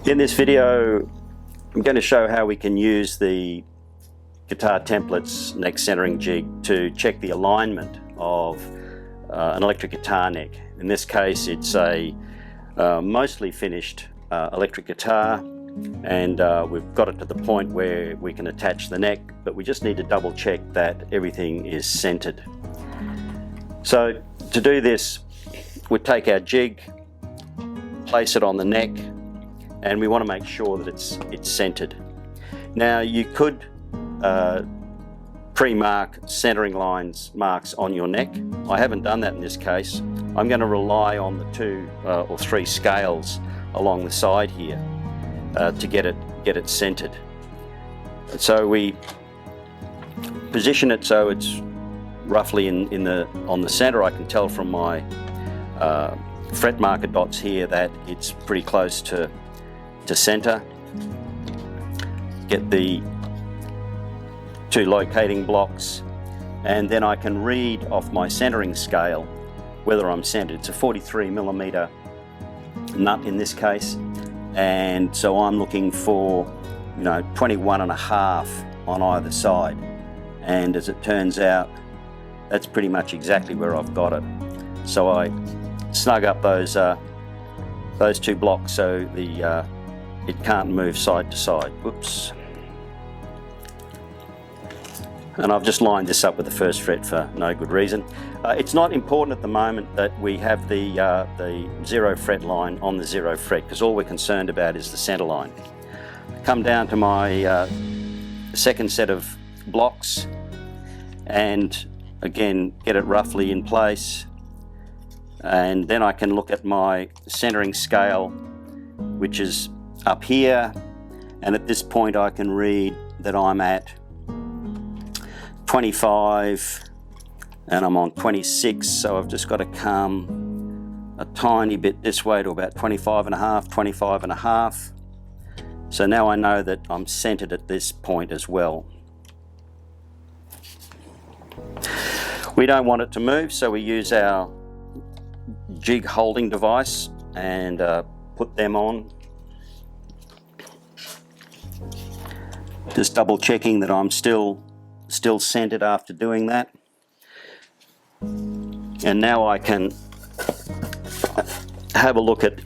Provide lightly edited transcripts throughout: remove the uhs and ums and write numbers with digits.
In this video, I'm going to show how we can use the Guitar Templates neck centering jig to check the alignment of an electric guitar neck. In this case, it's a mostly finished electric guitar, and we've got it to the point where we can attach the neck, but we just need to double check that everything is centered. So to do this, we take our jig, place it on the neck, and we want to make sure that it's centered. Now you could pre-mark centering marks on your neck. I haven't done that in this case. I'm going to rely on the 2 or 3 scales along the side here to get it centered. So we position it so it's roughly on the center. I can tell from my fret marker dots here that it's pretty close to center. Get the 2 locating blocks, and then I can read off my centering scale whether I'm centered. It's a 43mm nut in this case, and so I'm looking for 21.5 on either side, and as it turns out, that's pretty much exactly where I've got it. So I snug up those 2 blocks so it can't move side to side. Whoops. And I've just lined this up with the 1st fret for no good reason. It's not important at the moment that we have the 0 fret line on the 0 fret, because all we're concerned about is the center line. Come down to my 2nd set of blocks, and again get it roughly in place, and then I can look at my centering scale, which is up here, and at this point I can read that I'm at 25 and I'm on 26, so I've just got to come a tiny bit this way to about 25.5. So now I know that I'm centered at this point as well. We don't want it to move, so we use our jig holding device and put them on. Just double checking that I'm still centered after doing that. And now I can have a look at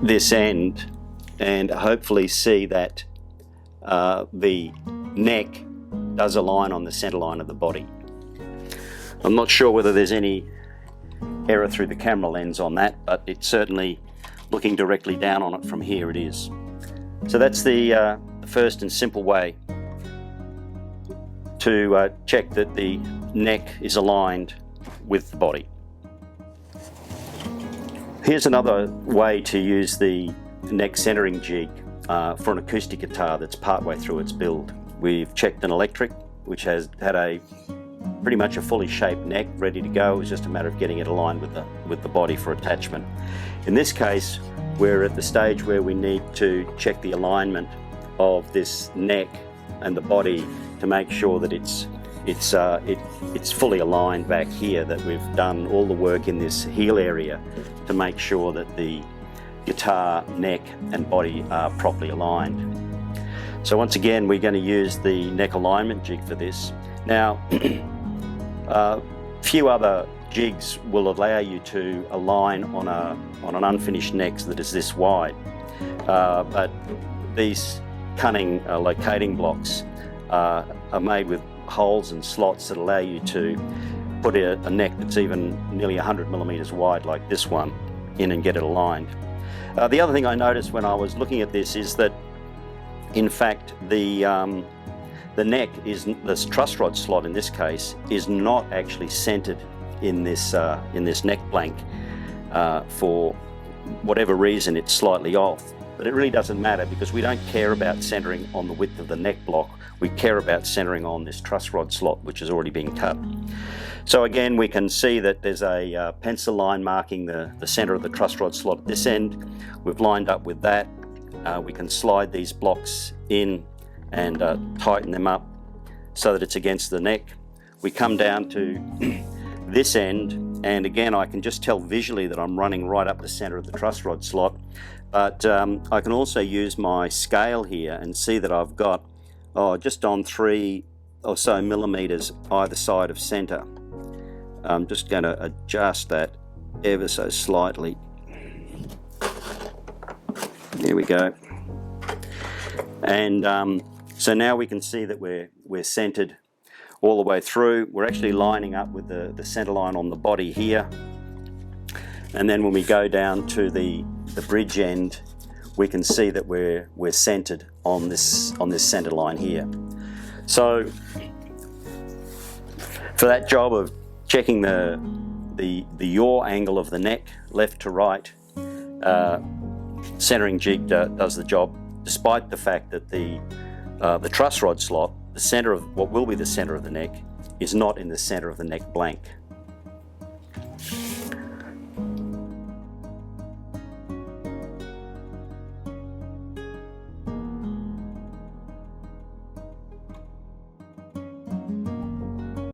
this end and hopefully see that the neck does align on the center line of the body. I'm not sure whether there's any error through the camera lens on that, but it's certainly looking directly down on it from here, it is. So that's the first and simple way to check that the neck is aligned with the body. Here's another way to use the neck centering jig for an acoustic guitar that's partway through its build. We've checked an electric which has had pretty much a fully shaped neck ready to go. It was just a matter of getting it aligned with the body for attachment. In this case, we're at the stage where we need to check the alignment of this neck and the body to make sure that it's fully aligned back here, that we've done all the work in this heel area to make sure that the guitar neck and body are properly aligned. So once again, we're going to use the neck alignment jig for this. Now, few other jigs will allow you to align on an unfinished neck that is this wide, but these cunning locating blocks are made with holes and slots that allow you to put a neck that's even nearly 100mm wide, like this one, in and get it aligned. The other thing I noticed when I was looking at this is that, in fact, the neck this truss rod slot in this case is not actually centered in this neck blank. For whatever reason, it's slightly off. But it really doesn't matter, because we don't care about centering on the width of the neck block. We care about centering on this truss rod slot, which has already been cut. So again, we can see that there's a pencil line marking the center of the truss rod slot at this end. We've lined up with that. We can slide these blocks in and tighten them up so that it's against the neck. We come down to this end and again I can just tell visually that I'm running right up the center of the truss rod slot, but I can also use my scale here and see that I've got just on 3 or so millimeters either side of center. I'm just going to adjust that ever so slightly. There we go. And so now we can see that we're centered all the way through. We're actually lining up with the center line on the body here, and then when we go down to the bridge end, we can see that we're centered on this center line here. So for that job of checking the yaw angle of the neck, left to right, centering jig does the job, despite the fact that the truss rod slot, the center of what will be the center of the neck, is not in the center of the neck blank.